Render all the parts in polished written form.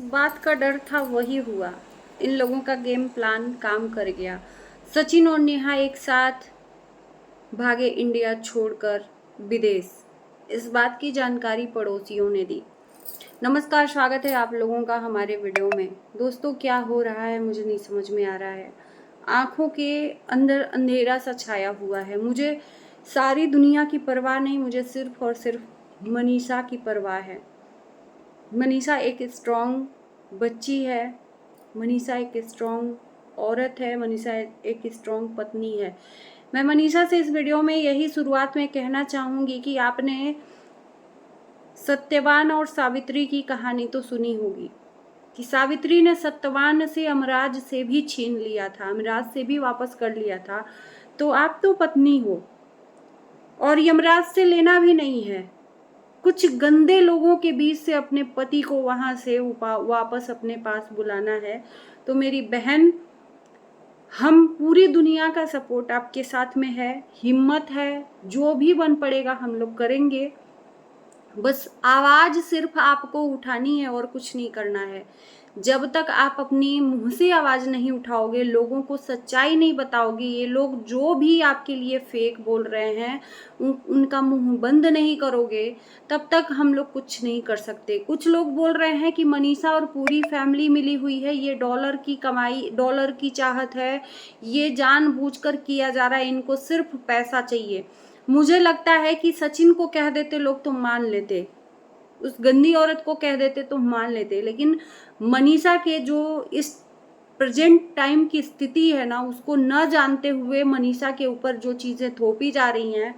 बात का डर था वही हुआ। इन लोगों का गेम प्लान काम कर गया। सचिन और नेहा एक साथ भागे इंडिया छोड़कर विदेश। इस बात की जानकारी पड़ोसियों ने दी। नमस्कार, स्वागत है आप लोगों का हमारे वीडियो में। दोस्तों, क्या हो रहा है मुझे नहीं समझ में आ रहा है। आंखों के अंदर अंधेरा सा छाया हुआ है। मुझे सारी दुनिया की परवाह नहीं, मुझे सिर्फ और सिर्फ मनीषा की परवाह है। मनीषा एक स्ट्रॉन्ग बच्ची है। मनीषा एक स्ट्रॉन्ग औरत है। मनीषा एक स्ट्रॉन्ग पत्नी है। मैं मनीषा से इस वीडियो में यही शुरुआत में कहना चाहूँगी कि आपने सत्यवान और सावित्री की कहानी तो सुनी होगी कि सावित्री ने सत्यवान से यमराज से भी छीन लिया था, यमराज से भी वापस कर लिया था। तो आप तो पत्नी हो और यमराज से लेना भी नहीं है। कुछ गंदे लोगों के बीच से अपने पति को वहां से वापस अपने पास बुलाना है। तो मेरी बहन, हम पूरी दुनिया का सपोर्ट आपके साथ में है, हिम्मत है, जो भी बन पड़ेगा हम लोग करेंगे। बस आवाज सिर्फ आपको उठानी है और कुछ नहीं करना है। जब तक आप अपनी मुंह से आवाज नहीं उठाओगे, लोगों को सच्चाई नहीं बताओगे, ये लोग जो भी आपके लिए फेक बोल रहे हैं उनका मुंह बंद नहीं करोगे, तब तक हम लोग कुछ नहीं कर सकते। कुछ लोग बोल रहे हैं कि मनीषा और पूरी फैमिली मिली हुई है, ये डॉलर की कमाई, डॉलर की चाहत है, ये जानबूझकर किया जा रहा है, इनको सिर्फ पैसा चाहिए। मुझे लगता है कि सचिन को कह देते लोग तो मान लेते, उस गंदी औरत को कह देते तो मान लेते, लेकिन मनीषा के जो इस प्रेजेंट टाइम की स्थिति है ना, उसको न जानते हुए मनीषा के ऊपर जो चीजें थोपी जा रही हैं,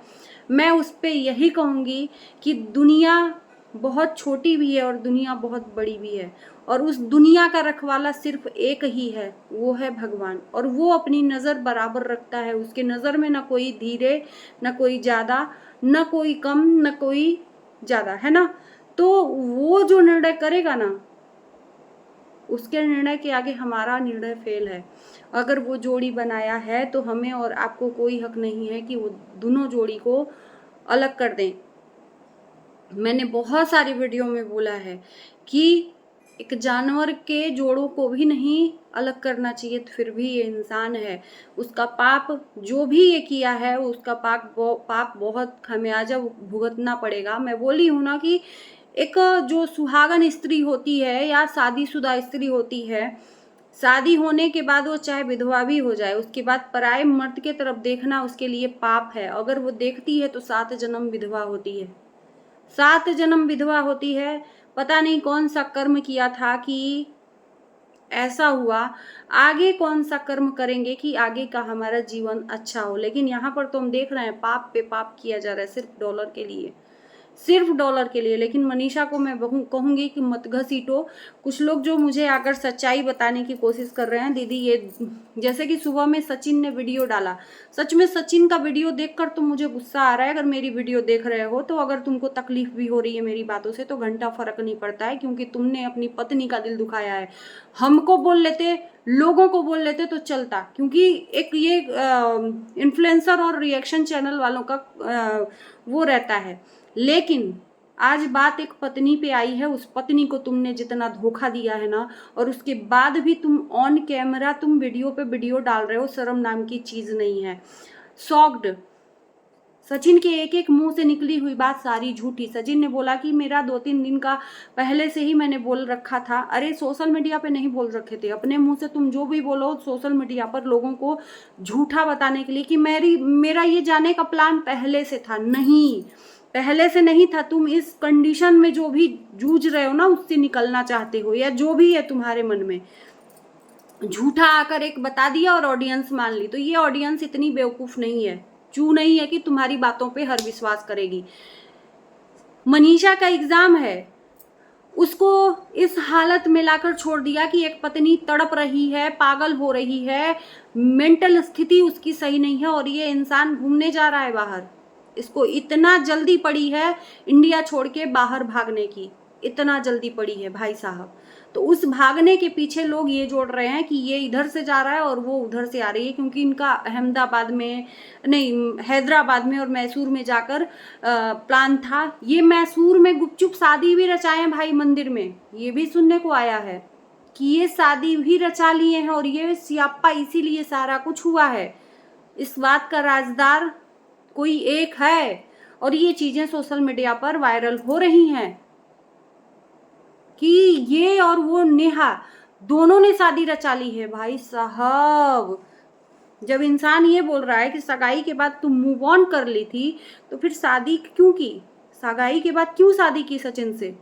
मैं उस पे यही कहूंगी कि दुनिया बहुत छोटी भी है और दुनिया बहुत बड़ी भी है, और उस दुनिया का रखवाला सिर्फ एक ही है, वो है भगवान। और वो अपनी नज़र बराबर रखता है, उसके नज़र में ना कोई धीरे, ना कोई ज़्यादा, ना कोई कम, ना कोई ज़्यादा, है ना। तो वो जो निर्णय करेगा ना, उसके निर्णय के आगे हमारा निर्णय फेल है। अगर वो जोड़ी बनाया है तो हमें और आपको कोई हक नहीं है कि वो दोनों जोड़ी को अलग कर दें। मैंने बहुत सारी वीडियो में बोला है कि एक जानवर के जोड़ों को भी नहीं अलग करना चाहिए, तो फिर भी ये इंसान है, उसका पाप जो भी ये किया है, उसका पाप बहुत खमियाजा भुगतना पड़ेगा। मैं बोली हूँ ना कि एक जो सुहागन स्त्री होती है या शादीशुदा स्त्री होती है, शादी होने के बाद वो चाहे विधवा भी हो जाए, उसके बाद पराये मर्द के तरफ देखना उसके लिए पाप है। अगर वो देखती है तो 7 जन्म विधवा होती है, 7 जन्म विधवा होती है। पता नहीं कौन सा कर्म किया था कि ऐसा हुआ, आगे कौन सा कर्म करेंगे कि आगे का हमारा जीवन अच्छा हो। लेकिन यहाँ पर तो हम देख रहे हैं पाप पे पाप किया जा रहा है, सिर्फ डॉलर के लिए, सिर्फ डॉलर के लिए। लेकिन मनीषा को मैं कहूंगी कि मत घसीटो। कुछ लोग जो मुझे आकर सच्चाई बताने की कोशिश कर रहे हैं, दीदी ये जैसे कि सुबह में सचिन ने वीडियो डाला, सच में सचिन का वीडियो देखकर तो मुझे गुस्सा आ रहा है। अगर मेरी वीडियो देख रहे हो तो अगर तुमको तकलीफ भी हो रही है मेरी बातों से, तो घंटा फर्क नहीं पड़ता है, क्योंकि तुमने अपनी पत्नी का दिल दुखाया है। हमको बोल लेते, लोगों को बोल लेते तो चलता, क्योंकि एक ये इन्फ्लुएंसर और रिएक्शन चैनल वालों का वो रहता है। लेकिन आज बात एक पत्नी पे आई है। उस पत्नी को तुमने जितना धोखा दिया है ना, और उसके बाद भी तुम ऑन कैमरा तुम वीडियो पे वीडियो डाल रहे हो, शर्म नाम की चीज नहीं है। सॉक्ड सचिन के एक एक मुंह से निकली हुई बात सारी झूठी। सचिन ने बोला कि मेरा 2-3 दिन का पहले से ही मैंने बोल रखा था। अरे सोशल मीडिया पे नहीं बोल रखे थे, अपने मुंह से तुम जो भी बोलो सोशल मीडिया पर लोगों को झूठा बताने के लिए कि मेरा ये जाने का प्लान पहले से था। नहीं, पहले से नहीं था। तुम इस कंडीशन में जो भी जूझ रहे हो ना, उससे निकलना चाहते हो, या जो भी है तुम्हारे मन में, झूठा आकर एक बता दिया और ऑडियंस मान ली। तो ये ऑडियंस इतनी बेवकूफ नहीं है, चू नहीं है कि तुम्हारी बातों पे हर विश्वास करेगी। मनीषा का एग्जाम है, उसको इस हालत में लाकर छोड़ दिया कि एक पत्नी तड़प रही है, पागल हो रही है, मेंटल स्थिति उसकी सही नहीं है, और ये इंसान घूमने जा रहा है बाहर। इसको इतना जल्दी पड़ी है इंडिया छोड़ के बाहर भागने की, इतना जल्दी पड़ी है भाई साहब। तो उस भागने के पीछे लोग ये जोड़ रहे हैं कि ये इधर से जा रहा है और वो उधर से आ रही है, क्योंकि इनका अहमदाबाद में नहीं, हैदराबाद में और मैसूर में जाकर प्लान था। ये मैसूर में गुपचुप शादी भी रचाए हैं भाई मंदिर में, ये भी सुनने को आया है कि ये शादी भी रचा लिए हैं और ये सियाप्पा इसीलिए सारा कुछ हुआ है। इस बात का राजदार कोई एक है और ये चीजें सोशल मीडिया पर वायरल हो रही हैं कि ये और वो नेहा दोनों ने शादी रचा ली है। भाई साहब, जब इंसान ये बोल रहा है कि सगाई के बाद तुम मूव ऑन कर ली थी, तो फिर शादी क्यों की? सगाई के बाद क्यों शादी की सचिन से?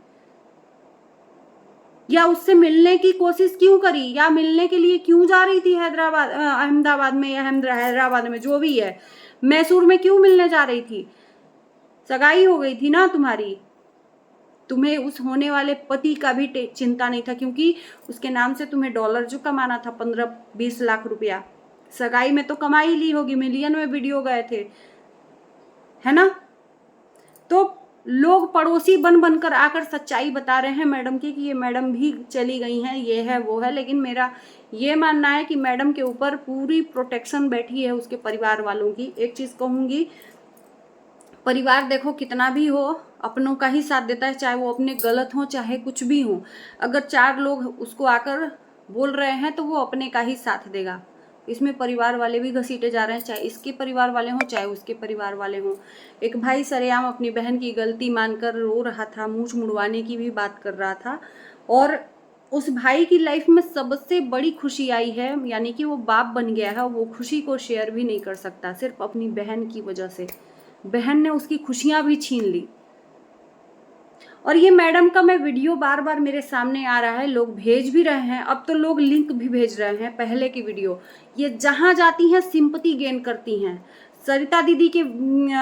या उससे मिलने की कोशिश क्यों करी? या मिलने के लिए क्यों जा रही थी हैदराबाद, अहमदाबाद में या हैदराबाद में जो भी है, मैसूर में क्यों मिलने जा रही थी? सगाई हो गई थी ना तुम्हारी। तुम्हें उस होने वाले पति का भी चिंता नहीं था, क्योंकि उसके नाम से तुम्हें डॉलर जो कमाना था 15-20 लाख रुपया, सगाई में तो कमा ही ली होगी, मिलियन में वीडियो गए थे, है ना? तो लोग पड़ोसी बन बनकर आकर सच्चाई बता रहे हैं मैडम की कि ये मैडम भी चली गई हैं, ये है वो है। लेकिन मेरा ये मानना है कि मैडम के ऊपर पूरी प्रोटेक्शन बैठी है उसके परिवार वालों की। एक चीज कहूंगी, परिवार देखो कितना भी हो अपनों का ही साथ देता है, चाहे वो अपने गलत हो चाहे कुछ भी हो। अगर 4 लोग उसको आकर बोल रहे हैं तो वो अपने का ही साथ देगा। इसमें परिवार वाले भी घसीटे जा रहे हैं, चाहे इसके परिवार वाले हों चाहे उसके परिवार वाले हों। एक भाई सरेआम अपनी बहन की गलती मानकर रो रहा था, मूंछ मुड़वाने की भी बात कर रहा था। और उस भाई की लाइफ में सबसे बड़ी खुशी आई है, यानी कि वो बाप बन गया है। वो खुशी को शेयर भी नहीं कर सकता, सिर्फ अपनी बहन की वजह से। बहन ने उसकी खुशियां भी छीन ली। और ये मैडम का मैं वीडियो बार बार मेरे सामने आ रहा है, लोग भेज भी रहे हैं, अब तो लोग लिंक भी भेज रहे हैं पहले की वीडियो। ये जहां जाती हैं सिंपैथी गेन करती हैं। सरिता दीदी के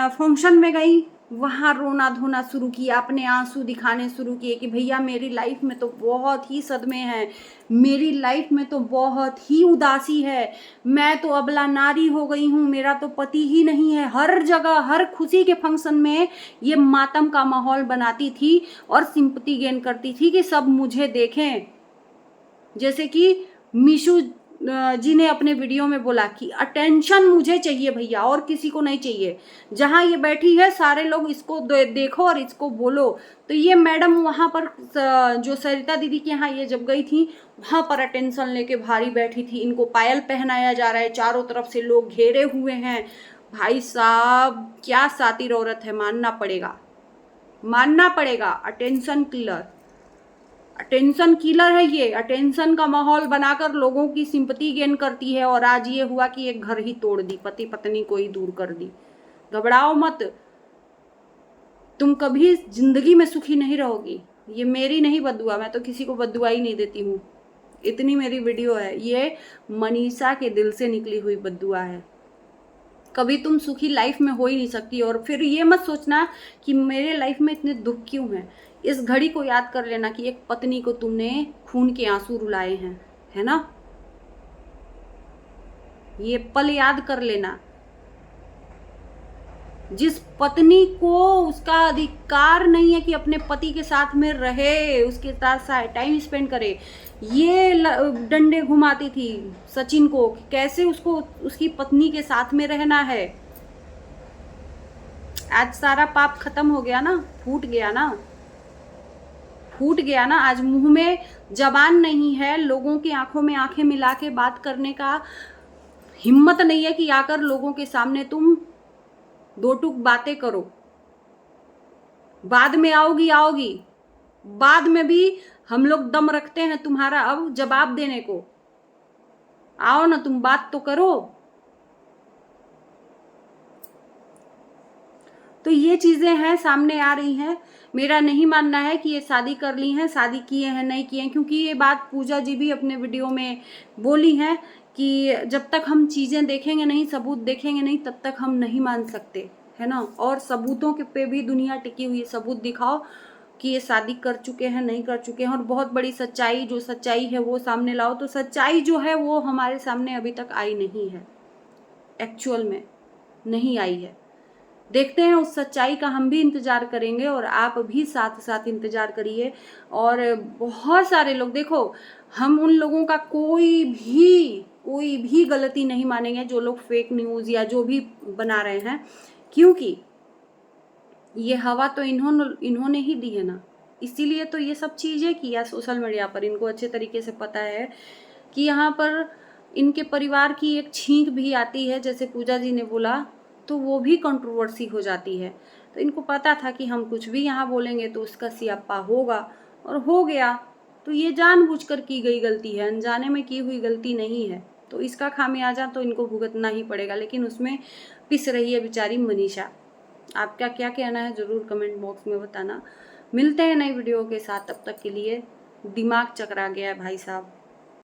फंक्शन में गई, वहां रोना धोना शुरू किया, अपने आंसू दिखाने शुरू किए कि भैया मेरी लाइफ में तो बहुत ही सदमे हैं, मेरी लाइफ में तो बहुत ही उदासी है, मैं तो अबला नारी हो गई हूँ, मेरा तो पति ही नहीं है। हर जगह हर खुशी के फंक्शन में ये मातम का माहौल बनाती थी और सिंपैथी गेन करती थी कि सब मुझे देखें। जैसे कि मीशू जी ने अपने वीडियो में बोला कि अटेंशन मुझे चाहिए भैया, और किसी को नहीं चाहिए। जहां ये बैठी है सारे लोग इसको देखो और इसको बोलो। तो ये मैडम वहां पर जो सरिता दीदी के यहाँ ये जब गई थी, वहां पर अटेंशन लेके भारी बैठी थी। इनको पायल पहनाया जा रहा है, चारों तरफ से लोग घेरे हुए हैं। भाई साहब क्या सातिर औरत है, मानना पड़ेगा। अटेंशन किलर है ये। अटेंशन का माहौल बनाकर लोगों की सिंपैथी गेन करती है। और आज ये हुआ कि एक घर ही तोड़ दी, पति पत्नी को ही दूर कर दी। घबराओ मत, तुम कभी जिंदगी में सुखी नहीं रहोगी। ये मेरी नहीं बद्दुआ, मैं तो किसी को बद्दुआ ही नहीं देती हूँ। इतनी मेरी वीडियो है, ये मनीषा के दिल से निकली हुई बद्दुआ है। कभी तुम सुखी लाइफ में हो ही नहीं सकती। और फिर ये मत सोचना कि मेरे लाइफ में इतने दुख क्यों हैं। इस घड़ी को याद कर लेना कि एक पत्नी को तुमने खून के आंसू रुलाए हैं, है ना? ये पल याद कर लेना। जिस पत्नी को उसका अधिकार नहीं है कि अपने पति के साथ में रहे, उसके साथ टाइम स्पेंड करे, ये डंडे घुमाती थी सचिन को कैसे उसको उसकी पत्नी के साथ में रहना है। आज सारा पाप खत्म हो गया ना, फूट गया ना। आज मुंह में जबान नहीं है, लोगों की आंखों में आंखें मिला के बात करने का हिम्मत नहीं है कि आकर लोगों के सामने तुम 2 टूक बातें करो। बाद में आओगी, बाद में भी हम लोग दम रखते हैं तुम्हारा अब जवाब देने को। आओ ना, तुम बात तो करो। तो ये चीजें हैं, सामने आ रही हैं। मेरा नहीं मानना है कि ये शादी कर ली हैं, शादी किए हैं नहीं किए हैं, क्योंकि ये बात पूजा जी भी अपने वीडियो में बोली हैं कि जब तक हम चीजें देखेंगे नहीं, सबूत देखेंगे नहीं, तब तक हम नहीं मान सकते, है ना? और सबूतों के पे भी दुनिया टिकी हुई है। सबूत दिखाओ कि ये शादी कर चुके हैं नहीं कर चुके हैं। और बहुत बड़ी सच्चाई, जो सच्चाई है वो सामने लाओ। तो सच्चाई जो है वो हमारे सामने अभी तक आई नहीं है, एक्चुअल में नहीं आई है। देखते हैं, उस सच्चाई का हम भी इंतज़ार करेंगे और आप भी साथ साथ इंतज़ार करिए। और बहुत सारे लोग, देखो हम उन लोगों का कोई भी गलती नहीं मानेंगे जो लोग फेक न्यूज़ या जो भी बना रहे हैं, क्योंकि ये हवा तो इन्होंने ही दी है ना, इसीलिए तो ये सब चीज़ें किया सोशल मीडिया पर। इनको अच्छे तरीके से पता है कि यहाँ पर इनके परिवार की एक छींक भी आती है, जैसे पूजा जी ने बोला, तो वो भी कंट्रोवर्सी हो जाती है। तो इनको पता था कि हम कुछ भी यहाँ बोलेंगे तो उसका सियाप्पा होगा, और हो गया। तो ये जानबूझकर की गई गलती है, अनजाने में की हुई गलती नहीं है। तो इसका खामियाजा तो इनको भुगतना ही पड़ेगा, लेकिन उसमें पिस रही है बेचारी मनीषा। आपका क्या कहना है ज़रूर कमेंट बॉक्स में बताना। मिलते हैं नई वीडियो के साथ, तब तक के लिए दिमाग चकरा गया है भाई साहब।